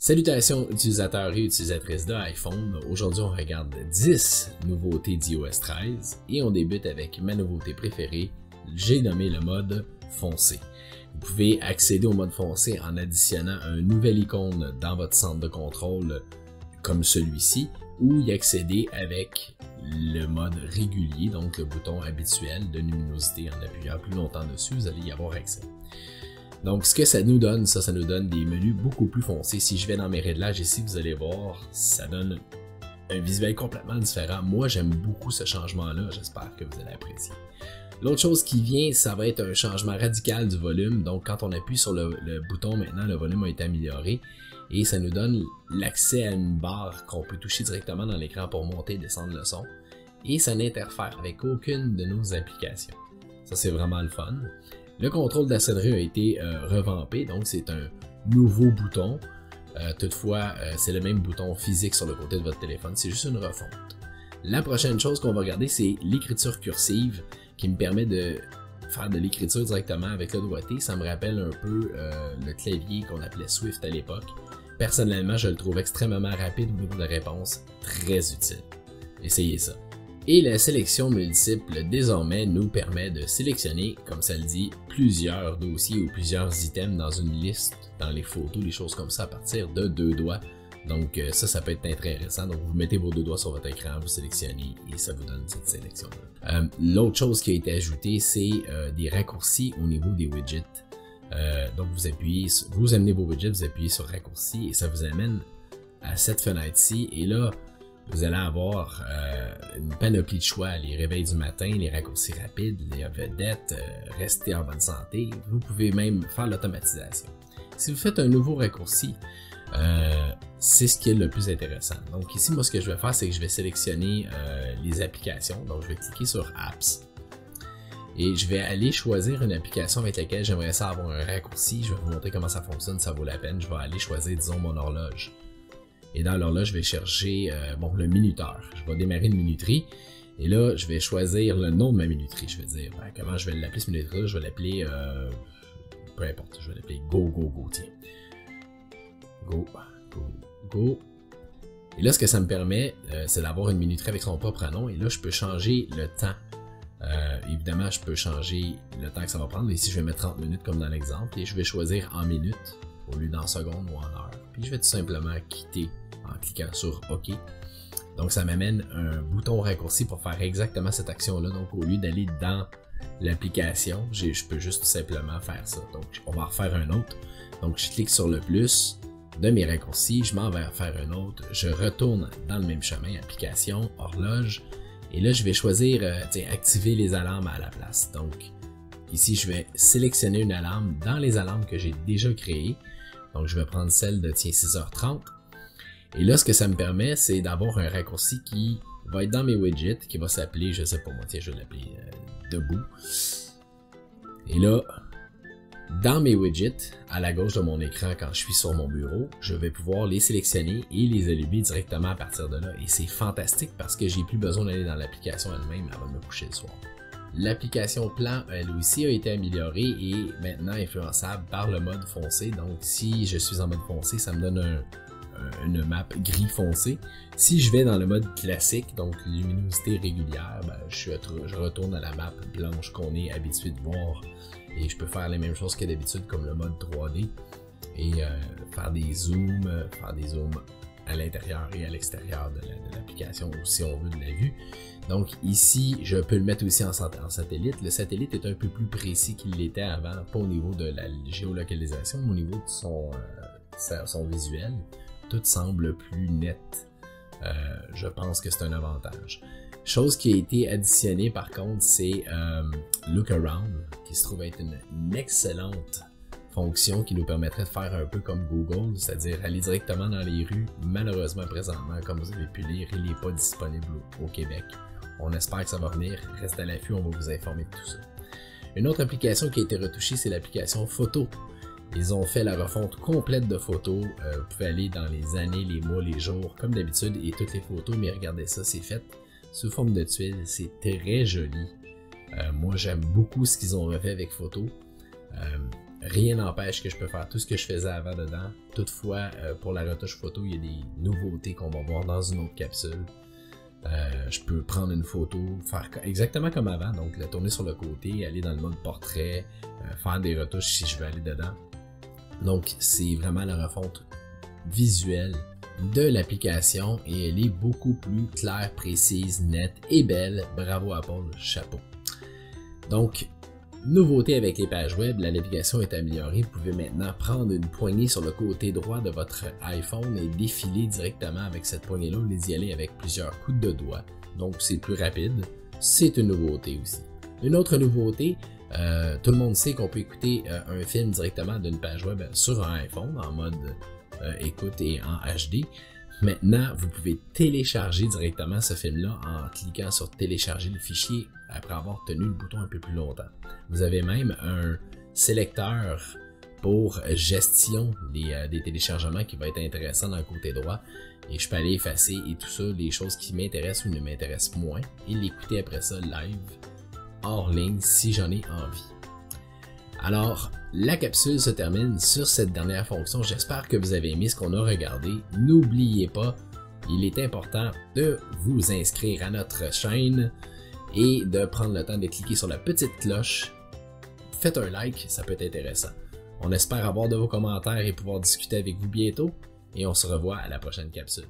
Salutations utilisateurs et utilisatrices d'iPhone. Aujourd'hui, on regarde 10 nouveautés d'iOS 13 et on débute avec ma nouveauté préférée. J'ai nommé le mode foncé. Vous pouvez accéder au mode foncé en additionnant un nouvel icône dans votre centre de contrôle comme celui-ci ou y accéder avec le mode régulier, donc le bouton habituel de luminosité. En appuyant plus longtemps dessus, vous allez y avoir accès. Donc, ce que ça nous donne, ça nous donne des menus beaucoup plus foncés. Si je vais dans mes réglages ici, vous allez voir, ça donne un visuel complètement différent. Moi, j'aime beaucoup ce changement-là. J'espère que vous allez apprécier. L'autre chose qui vient, ça va être un changement radical du volume. Donc, quand on appuie sur le bouton, maintenant, le volume a été amélioré. Et ça nous donne l'accès à une barre qu'on peut toucher directement dans l'écran pour monter et descendre le son. Et ça n'interfère avec aucune de nos applications. Ça, c'est vraiment le fun. Le contrôle de la sonnerie a été revampé, donc c'est un nouveau bouton. Toutefois, c'est le même bouton physique sur le côté de votre téléphone, c'est juste une refonte. La prochaine chose qu'on va regarder, c'est l'écriture cursive qui me permet de faire de l'écriture directement avec le doigté. Ça me rappelle un peu le clavier qu'on appelait Swift à l'époque. Personnellement, je le trouve extrêmement rapide au niveau de réponse, très utile. Essayez ça. Et la sélection multiple désormais nous permet de sélectionner, comme ça le dit, plusieurs dossiers ou plusieurs items dans une liste, dans les photos, des choses comme ça à partir de 2 doigts. Donc ça peut être intéressant. Donc vous mettez vos 2 doigts sur votre écran, vous sélectionnez et ça vous donne cette sélection-là. L'autre chose qui a été ajoutée, c'est des raccourcis au niveau des widgets. Donc vous amenez vos widgets, vous appuyez sur raccourci et ça vous amène à cette fenêtre-ci. Et là, vous allez avoir une panoplie de choix, les réveils du matin, les raccourcis rapides, les vedettes, rester en bonne santé. Vous pouvez même faire l'automatisation. Si vous faites un nouveau raccourci, c'est ce qui est le plus intéressant. Donc ici, moi, ce que je vais faire, c'est que je vais sélectionner les applications. Donc je vais cliquer sur Apps et je vais aller choisir une application avec laquelle j'aimerais ça avoir un raccourci. Je vais vous montrer comment ça fonctionne, ça vaut la peine. Je vais aller choisir, disons, mon horloge. Et dans l'horloge, je vais chercher le minuteur. Je vais démarrer une minuterie. Et là, je vais choisir le nom de ma minuterie. Je vais dire, comment je vais l'appeler cette minuterie? Je vais l'appeler, peu importe, je vais l'appeler Go, tiens. Go. Et là, ce que ça me permet, c'est d'avoir une minuterie avec son propre nom. Et là, je peux changer le temps. Évidemment, je peux changer le temps que ça va prendre. Ici, je vais mettre 30 minutes comme dans l'exemple. Et je vais choisir en minutes au lieu d'en secondes ou en heures. Puis je vais tout simplement quitter en cliquant sur OK. Donc ça m'amène un bouton raccourci pour faire exactement cette action-là. Donc au lieu d'aller dans l'application, je peux juste tout simplement faire ça. Donc on va en refaire un autre. Donc je clique sur le plus de mes raccourcis, je m'en vais faire un autre. Je retourne dans le même chemin, application, horloge. Et là je vais choisir activer les alarmes à la place. Donc ici je vais sélectionner une alarme dans les alarmes que j'ai déjà créées. Donc je vais prendre celle de 6h30. Et là, ce que ça me permet, c'est d'avoir un raccourci qui va être dans mes widgets, qui va s'appeler, je sais pas moi, tiens, je vais l'appeler Debout. Et là, dans mes widgets, à la gauche de mon écran, quand je suis sur mon bureau, je vais pouvoir les sélectionner et les allumer directement à partir de là. Et c'est fantastique parce que j'ai plus besoin d'aller dans l'application elle-même avant de me coucher le soir. L'application Plan, elle aussi, a été améliorée et maintenant influençable par le mode foncé. Donc, si je suis en mode foncé, ça me donne une map gris foncé. Si je vais dans le mode classique, donc luminosité régulière, je retourne à la map blanche qu'on est habitué de voir et je peux faire les mêmes choses que d'habitude comme le mode 3D et faire des zooms à l'intérieur et à l'extérieur de l'application si on veut de la vue. Donc ici, je peux le mettre aussi en satellite. Le satellite est un peu plus précis qu'il l'était avant, pas au niveau de la géolocalisation, mais au niveau de son visuel. Tout semble plus net. Je pense que c'est un avantage. Chose qui a été additionnée par contre, c'est Look Around, qui se trouve être une excellente fonction qui nous permettrait de faire un peu comme Google, c'est-à-dire aller directement dans les rues. Malheureusement, présentement, comme vous avez pu lire, il n'est pas disponible au Québec. On espère que ça va venir. Restez à l'affût, on va vous informer de tout ça. Une autre application qui a été retouchée, c'est l'application Photo. Ils ont fait la refonte complète de photos. Vous pouvez aller dans les années, les mois, les jours, comme d'habitude, et toutes les photos, mais regardez ça, c'est fait sous forme de tuiles. C'est très joli. Moi, j'aime beaucoup ce qu'ils ont refait avec Photo. rien n'empêche que je peux faire tout ce que je faisais avant dedans. Toutefois, pour la retouche photo, il y a des nouveautés qu'on va voir dans une autre capsule. Je peux prendre une photo, faire exactement comme avant, donc la tourner sur le côté, aller dans le mode portrait, faire des retouches si je veux aller dedans. Donc c'est vraiment la refonte visuelle de l'application et elle est beaucoup plus claire, précise, nette et belle. Bravo Apple, chapeau. Donc, nouveauté avec les pages web, la navigation est améliorée. Vous pouvez maintenant prendre une poignée sur le côté droit de votre iPhone et défiler directement avec cette poignée-là. Vous y aller avec plusieurs coups de doigts. Donc, c'est plus rapide. C'est une nouveauté aussi. Une autre nouveauté, tout le monde sait qu'on peut écouter un film directement d'une page web sur un iPhone en mode écoute et en HD. Maintenant, vous pouvez télécharger directement ce film-là en cliquant sur télécharger le fichier après avoir tenu le bouton un peu plus longtemps. Vous avez même un sélecteur pour gestion des téléchargements qui va être intéressant dans le côté droit et je peux aller effacer et tout ça, les choses qui m'intéressent ou ne m'intéressent moins et l'écouter après ça live hors ligne si j'en ai envie. Alors, la capsule se termine sur cette dernière fonction. J'espère que vous avez aimé ce qu'on a regardé. N'oubliez pas, il est important de vous inscrire à notre chaîne et de prendre le temps de cliquer sur la petite cloche. Faites un like, ça peut être intéressant. On espère avoir de vos commentaires et pouvoir discuter avec vous bientôt. Et on se revoit à la prochaine capsule.